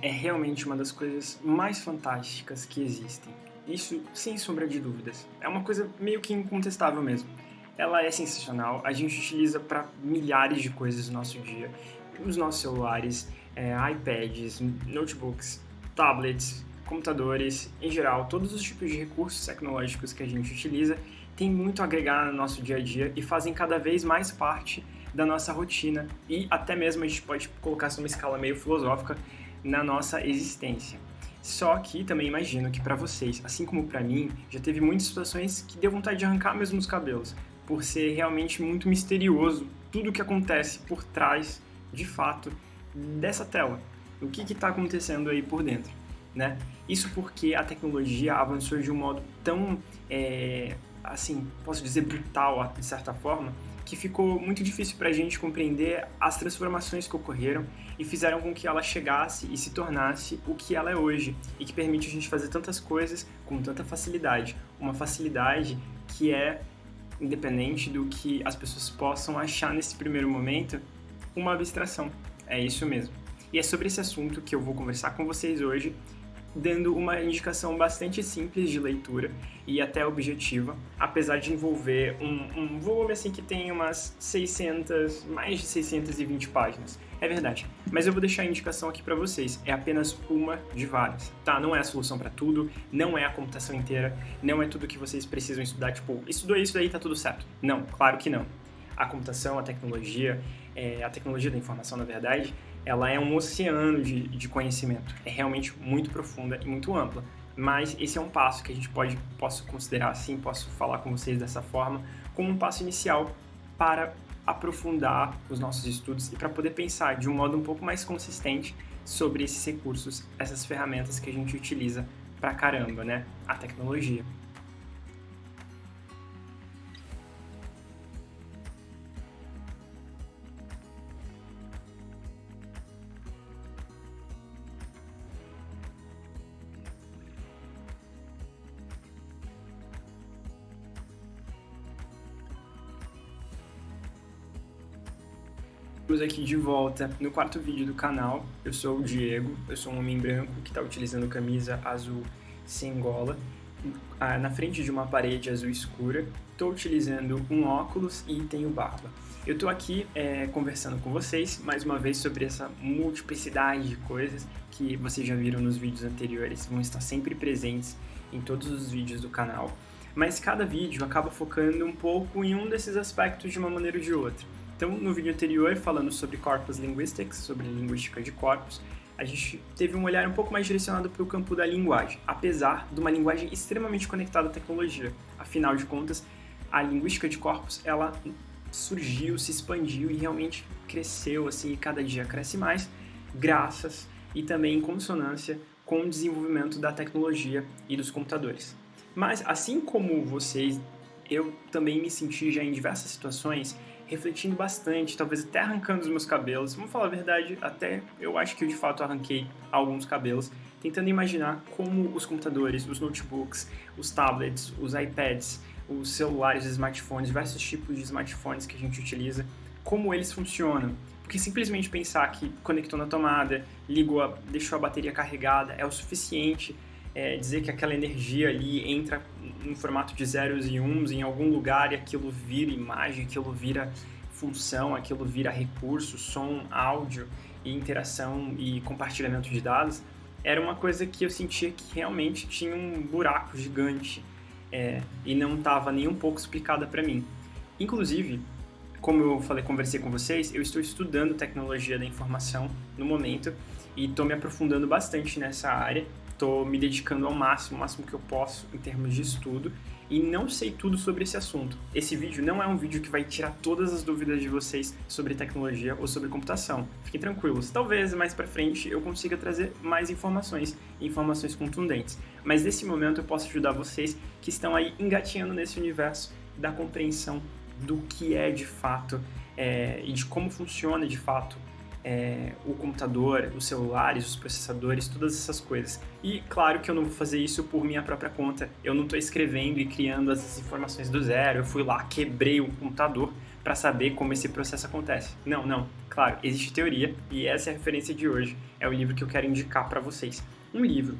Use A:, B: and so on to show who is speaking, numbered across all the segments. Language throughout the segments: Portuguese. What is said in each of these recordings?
A: É realmente uma das coisas mais fantásticas que existem. Isso sem sombra de dúvidas. É uma coisa meio que incontestável mesmo. Ela é sensacional, a gente utiliza para milhares de coisas no nosso dia. Os nossos celulares, iPads, notebooks, tablets, computadores, em geral, todos os tipos de recursos tecnológicos que a gente utiliza têm muito a agregar no nosso dia a dia e fazem cada vez mais parte da nossa rotina e até mesmo a gente pode colocar isso numa escala meio filosófica na nossa existência. Só que também imagino que para vocês, assim como para mim, já teve muitas situações que deu vontade de arrancar mesmo os cabelos, por ser realmente muito misterioso tudo o que acontece por trás, de fato, dessa tela. O que está acontecendo aí por dentro, né? Isso porque a tecnologia avançou de um modo tão, assim, posso dizer brutal, de certa forma, que ficou muito difícil para a gente compreender as transformações que ocorreram e fizeram com que ela chegasse e se tornasse o que ela é hoje e que permite a gente fazer tantas coisas com tanta facilidade. Uma facilidade que é, independente do que as pessoas possam achar nesse primeiro momento, uma abstração. É isso mesmo. E é sobre esse assunto que eu vou conversar com vocês hoje, dando uma indicação bastante simples de leitura e até objetiva, apesar de envolver um volume assim que tem mais de 620 páginas. É verdade, mas eu vou deixar a indicação aqui para vocês, é apenas uma de várias, tá? Não é a solução para tudo, não é a computação inteira, não é tudo que vocês precisam estudar, tipo, estudou isso daí tá tudo certo. Não, claro que não. A computação, a tecnologia da informação, na verdade, ela é um oceano de conhecimento. É realmente muito profunda e muito ampla. Mas esse é um passo que a gente posso considerar assim, posso falar com vocês dessa forma, como um passo inicial para aprofundar os nossos estudos e para poder pensar de um modo um pouco mais consistente sobre esses recursos, essas ferramentas que a gente utiliza pra caramba, né? A tecnologia. Estamos aqui de volta no quarto vídeo do canal. Eu sou o Diego, eu sou um homem branco que está utilizando camisa azul sem gola, na frente de uma parede azul escura. Estou utilizando um óculos e tenho barba. Eu estou aqui conversando com vocês, mais uma vez, sobre essa multiplicidade de coisas que vocês já viram nos vídeos anteriores, vão estar sempre presentes em todos os vídeos do canal. Mas cada vídeo acaba focando um pouco em um desses aspectos de uma maneira ou de outra. Então, no vídeo anterior, falando sobre Corpus Linguistics, sobre linguística de corpos, a gente teve um olhar um pouco mais direcionado para o campo da linguagem, apesar de uma linguagem extremamente conectada à tecnologia. Afinal de contas, a linguística de corpos, ela surgiu, se expandiu e realmente cresceu, assim, e cada dia cresce mais, graças e também em consonância com o desenvolvimento da tecnologia e dos computadores. Mas, assim como vocês, eu também me senti já em diversas situações refletindo bastante, talvez até arrancando os meus cabelos. Vamos falar a verdade, até eu acho que eu de fato arranquei alguns cabelos, tentando imaginar como os computadores, os notebooks, os tablets, os iPads, os celulares, os smartphones, diversos tipos de smartphones que a gente utiliza, como eles funcionam. Porque simplesmente pensar que conectou na tomada, deixou a bateria carregada é o suficiente. Dizer que aquela energia ali entra no formato de zeros e uns em algum lugar e aquilo vira imagem, aquilo vira função, aquilo vira recurso, som, áudio e interação e compartilhamento de dados, era uma coisa que eu sentia que realmente tinha um buraco gigante e não estava nem um pouco explicada para mim. Inclusive, como eu conversei com vocês, eu estou estudando tecnologia da informação no momento e estou me aprofundando bastante nessa área. Estou me dedicando ao máximo que eu posso em termos de estudo e não sei tudo sobre esse assunto. Esse vídeo não é um vídeo que vai tirar todas as dúvidas de vocês sobre tecnologia ou sobre computação. Fiquem tranquilos, talvez mais pra frente eu consiga trazer mais informações contundentes. Mas nesse momento eu posso ajudar vocês que estão aí engatinhando nesse universo da compreensão do que é de fato e de como funciona de fato o computador, os celulares, os processadores, todas essas coisas. E claro que eu não vou fazer isso por minha própria conta, eu não estou escrevendo e criando as informações do zero, eu fui lá, quebrei o computador para saber como esse processo acontece. Não. Claro, existe teoria e essa é a referência de hoje. É o livro que eu quero indicar para vocês. Um livro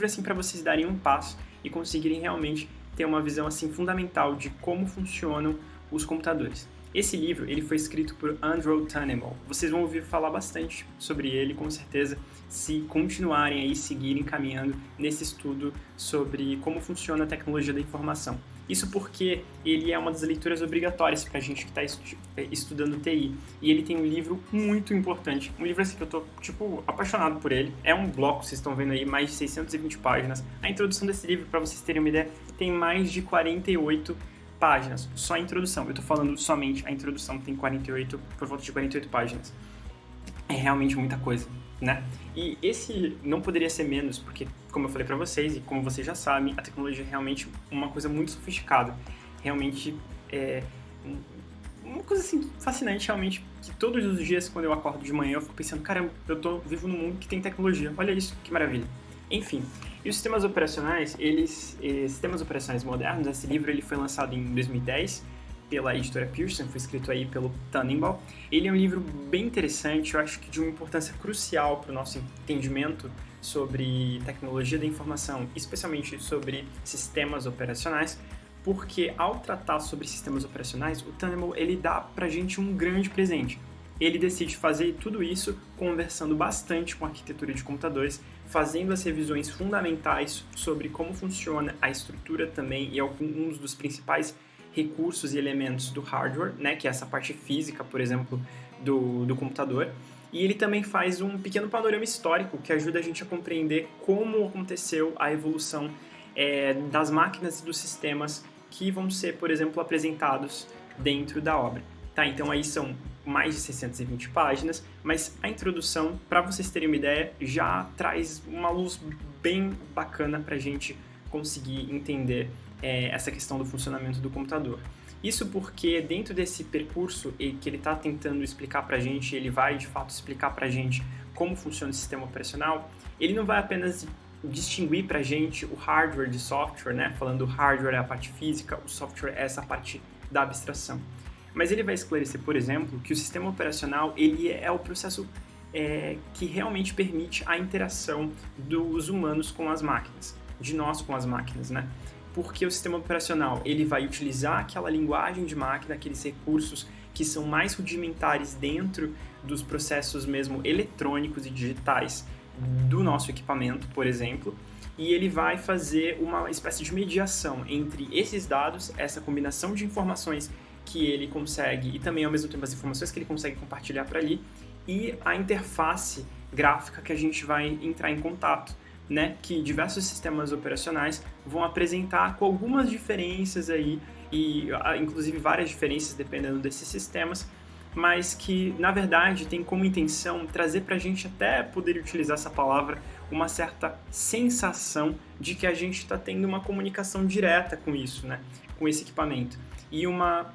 A: assim para vocês darem um passo e conseguirem realmente ter uma visão assim fundamental de como funcionam os computadores. Esse livro ele foi escrito por Andrew Tanenbaum. Vocês vão ouvir falar bastante sobre ele, com certeza, se continuarem aí, seguirem caminhando nesse estudo sobre como funciona a tecnologia da informação. Isso porque ele é uma das leituras obrigatórias para a gente que está estudando TI. E ele tem um livro muito importante. Um livro assim que eu tô, apaixonado por ele. É um bloco, vocês estão vendo aí, mais de 620 páginas. A introdução desse livro, para vocês terem uma ideia, tem mais de 48 páginas. Só a introdução. Eu tô falando somente a introdução, tem por volta de 48 páginas. É realmente muita coisa, né? E esse não poderia ser menos, porque, como eu falei para vocês, e como vocês já sabem, a tecnologia é realmente uma coisa muito sofisticada. Realmente é uma coisa assim fascinante, realmente, que todos os dias, quando eu acordo de manhã, eu fico pensando, caramba, eu tô vivo num mundo que tem tecnologia. Olha isso, que maravilha. Enfim, e os sistemas operacionais, sistemas operacionais modernos, esse livro ele foi lançado em 2010, pela editora Pearson, foi escrito aí pelo Tanenbaum. Ele é um livro bem interessante, eu acho que de uma importância crucial para o nosso entendimento sobre tecnologia da informação, especialmente sobre sistemas operacionais, porque ao tratar sobre sistemas operacionais, o Tanenbaum ele dá para a gente um grande presente. Ele decide fazer tudo isso conversando bastante com a arquitetura de computadores, fazendo as revisões fundamentais sobre como funciona a estrutura também e alguns dos principais recursos e elementos do hardware, né, que é essa parte física, por exemplo, do computador. E ele também faz um pequeno panorama histórico que ajuda a gente a compreender como aconteceu a evolução das máquinas e dos sistemas que vão ser, por exemplo, apresentados dentro da obra. Tá, então aí são mais de 620 páginas, mas a introdução, para vocês terem uma ideia, já traz uma luz bem bacana para a gente conseguir entender essa questão do funcionamento do computador. Isso porque dentro desse percurso que ele está tentando explicar para a gente, ele vai de fato explicar para a gente como funciona o sistema operacional, ele não vai apenas distinguir para a gente o hardware de software, né? Falando o hardware é a parte física, o software é essa parte da abstração. Mas ele vai esclarecer, por exemplo, que o sistema operacional ele é o processo que realmente permite a interação dos humanos com as máquinas, de nós com as máquinas, né? Porque o sistema operacional ele vai utilizar aquela linguagem de máquina, aqueles recursos que são mais rudimentares dentro dos processos mesmo eletrônicos e digitais do nosso equipamento, por exemplo, e ele vai fazer uma espécie de mediação entre esses dados, essa combinação de informações que ele consegue, e também ao mesmo tempo as informações que ele consegue compartilhar para ali, e a interface gráfica que a gente vai entrar em contato, né, que diversos sistemas operacionais vão apresentar com algumas diferenças aí, e inclusive várias diferenças dependendo desses sistemas, mas que, na verdade, tem como intenção trazer para a gente, até poder utilizar essa palavra, uma certa sensação de que a gente está tendo uma comunicação direta com isso, né, com esse equipamento.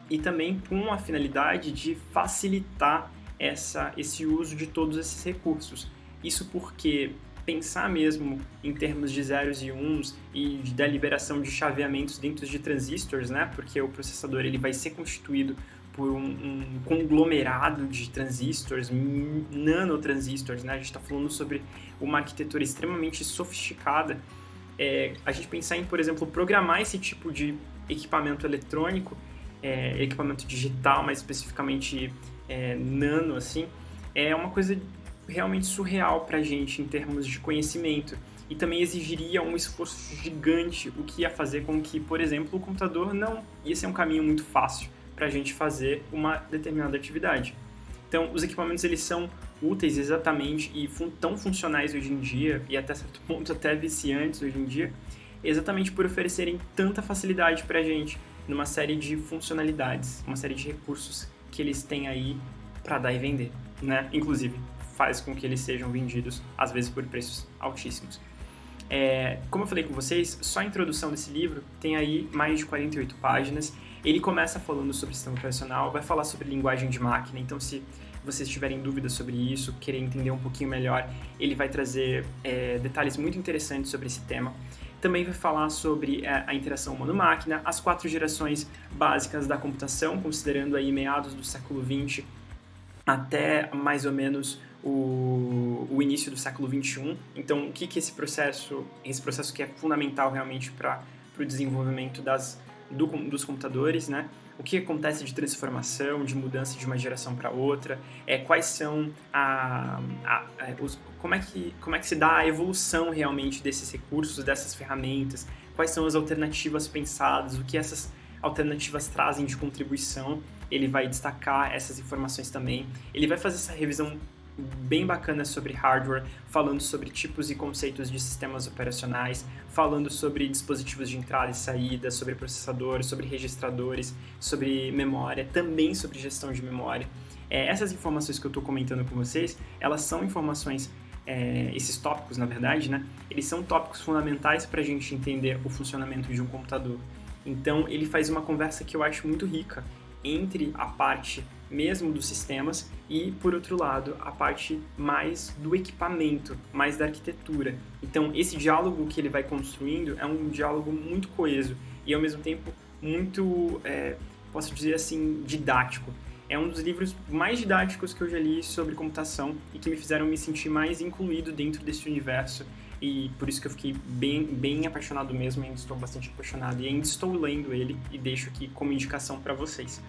A: E também com a finalidade de facilitar esse uso de todos esses recursos. Isso porque pensar mesmo em termos de zeros e uns e da liberação de chaveamentos dentro de transistores, né? Porque o processador ele vai ser constituído por um conglomerado de transistores, nanotransistores, né? A gente está falando sobre uma arquitetura extremamente sofisticada. A gente pensar em, por exemplo, programar esse tipo de equipamento eletrônico, equipamento digital, mais especificamente nano, assim, é uma coisa realmente surreal para a gente em termos de conhecimento e também exigiria um esforço gigante, o que ia fazer com que, por exemplo, o computador não ia ser um caminho muito fácil para a gente fazer uma determinada atividade. Então, os equipamentos eles são úteis exatamente e tão funcionais hoje em dia e até certo ponto até viciantes hoje em dia, exatamente por oferecerem tanta facilidade para a gente numa série de funcionalidades, uma série de recursos que eles têm aí para dar e vender, né? Inclusive, faz com que eles sejam vendidos, às vezes, por preços altíssimos. Como eu falei com vocês, só a introdução desse livro tem aí mais de 48 páginas. Ele começa falando sobre sistema operacional, vai falar sobre linguagem de máquina, então se vocês tiverem dúvidas sobre isso, querer entender um pouquinho melhor, ele vai trazer detalhes muito interessantes sobre esse tema. Também vai falar sobre a interação humano-máquina, as 4 gerações básicas da computação, considerando aí meados do século XX até mais ou menos o início do século XXI. Então, o que esse processo que é fundamental realmente para o desenvolvimento dos computadores, né? O que acontece de transformação, de mudança de uma geração para outra, quais são como é que se dá a evolução realmente desses recursos, dessas ferramentas, quais são as alternativas pensadas, o que essas alternativas trazem de contribuição. Ele vai destacar essas informações também. Ele vai fazer essa revisão bem bacana sobre hardware, falando sobre tipos e conceitos de sistemas operacionais, falando sobre dispositivos de entrada e saída, sobre processadores, sobre registradores, sobre memória, também sobre gestão de memória. Essas informações que eu estou comentando com vocês, elas são informações, esses tópicos, na verdade, né? Eles são tópicos fundamentais para a gente entender o funcionamento de um computador. Então, ele faz uma conversa que eu acho muito rica entre a parte mesmo dos sistemas e, por outro lado, a parte mais do equipamento, mais da arquitetura. Então, esse diálogo que ele vai construindo é um diálogo muito coeso e, ao mesmo tempo, muito, posso dizer assim, didático. É um dos livros mais didáticos que eu já li sobre computação e que me fizeram me sentir mais incluído dentro desse universo. E por isso que eu fiquei bem apaixonado mesmo, ainda estou bastante apaixonado e ainda estou lendo ele e deixo aqui como indicação para vocês,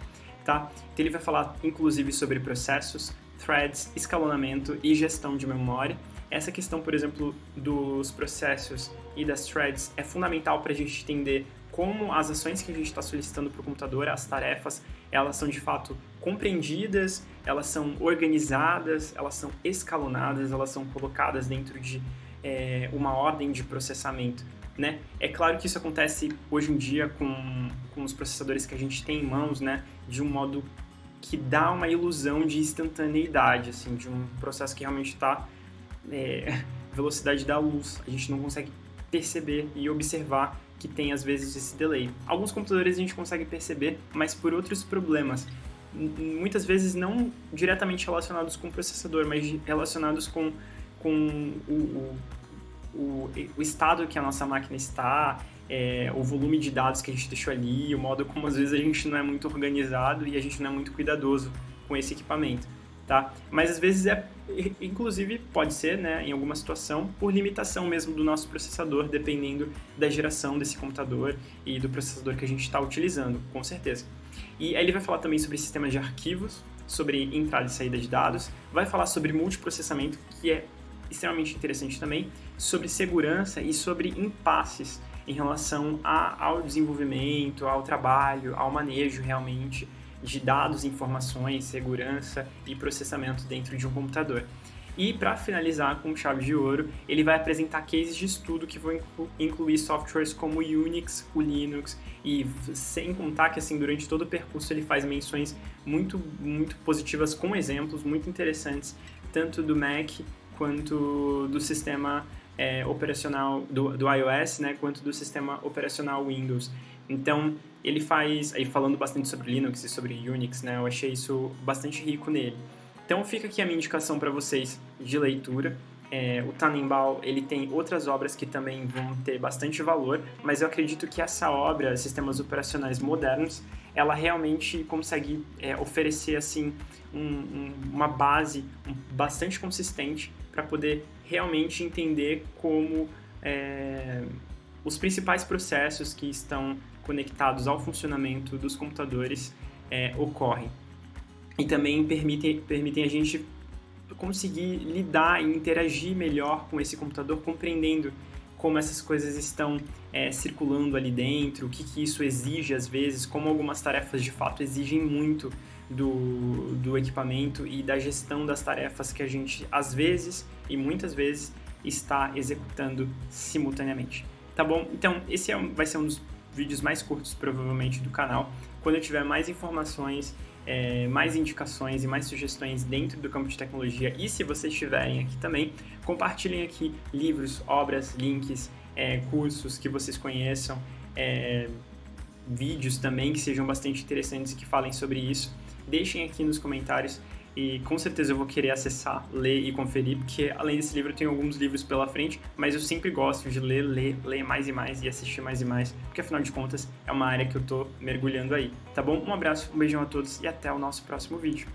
A: tá? Então ele vai falar inclusive sobre processos, threads, escalonamento e gestão de memória. Essa questão, por exemplo, dos processos e das threads é fundamental para a gente entender como as ações que a gente está solicitando para o computador, as tarefas, elas são de fato compreendidas, elas são organizadas, elas são escalonadas, elas são colocadas dentro de uma ordem de processamento, né? É claro que isso acontece hoje em dia com os processadores que a gente tem em mãos, né? De um modo que dá uma ilusão de instantaneidade, assim, de um processo que realmente está velocidade da luz. A gente não consegue perceber e observar que tem, às vezes, esse delay. Alguns computadores a gente consegue perceber, mas por outros problemas. Muitas vezes não diretamente relacionados com o processador, mas relacionados com o estado que a nossa máquina está, o volume de dados que a gente deixou ali, o modo como às vezes a gente não é muito organizado e a gente não é muito cuidadoso com esse equipamento, tá? Mas às vezes inclusive pode ser, né, em alguma situação, por limitação mesmo do nosso processador, dependendo da geração desse computador e do processador que a gente está utilizando, com certeza. E aí ele vai falar também sobre sistemas de arquivos, sobre entrada e saída de dados, vai falar sobre multiprocessamento, que é extremamente interessante também, sobre segurança e sobre impasses em relação ao desenvolvimento, ao trabalho, ao manejo realmente de dados, informações, segurança e processamento dentro de um computador. E para finalizar com chave de ouro, ele vai apresentar cases de estudo que vão incluir softwares como o Unix, o Linux, e sem contar que assim, durante todo o percurso ele faz menções muito positivas com exemplos muito interessantes, tanto do Mac quanto do sistema operacional do iOS, né, quanto do sistema operacional Windows. Então, ele faz, aí falando bastante sobre Linux e sobre Unix, né, eu achei isso bastante rico nele. Então, fica aqui a minha indicação para vocês de leitura. O Tannenbaum, ele tem outras obras que também vão ter bastante valor, mas eu acredito que essa obra, Sistemas Operacionais Modernos, ela realmente consegue oferecer assim, uma base bastante consistente para poder realmente entender como os principais processos que estão conectados ao funcionamento dos computadores ocorrem. E também permitem a gente conseguir lidar e interagir melhor com esse computador, compreendendo como essas coisas estão circulando ali dentro, o que isso exige às vezes, como algumas tarefas de fato exigem muito do equipamento e da gestão das tarefas que a gente às vezes e muitas vezes está executando simultaneamente. Tá bom? Então esse vai ser um dos vídeos mais curtos provavelmente do canal. Quando eu tiver mais informações, mais indicações e mais sugestões dentro do campo de tecnologia, e se vocês estiverem aqui também, compartilhem aqui livros, obras, links, cursos que vocês conheçam, vídeos também que sejam bastante interessantes e que falem sobre isso. Deixem aqui nos comentários e com certeza eu vou querer acessar, ler e conferir, porque além desse livro eu tenho alguns livros pela frente, mas eu sempre gosto de ler mais e mais e assistir mais e mais, porque afinal de contas é uma área que eu tô mergulhando aí, tá bom? Um abraço, um beijão a todos e até o nosso próximo vídeo.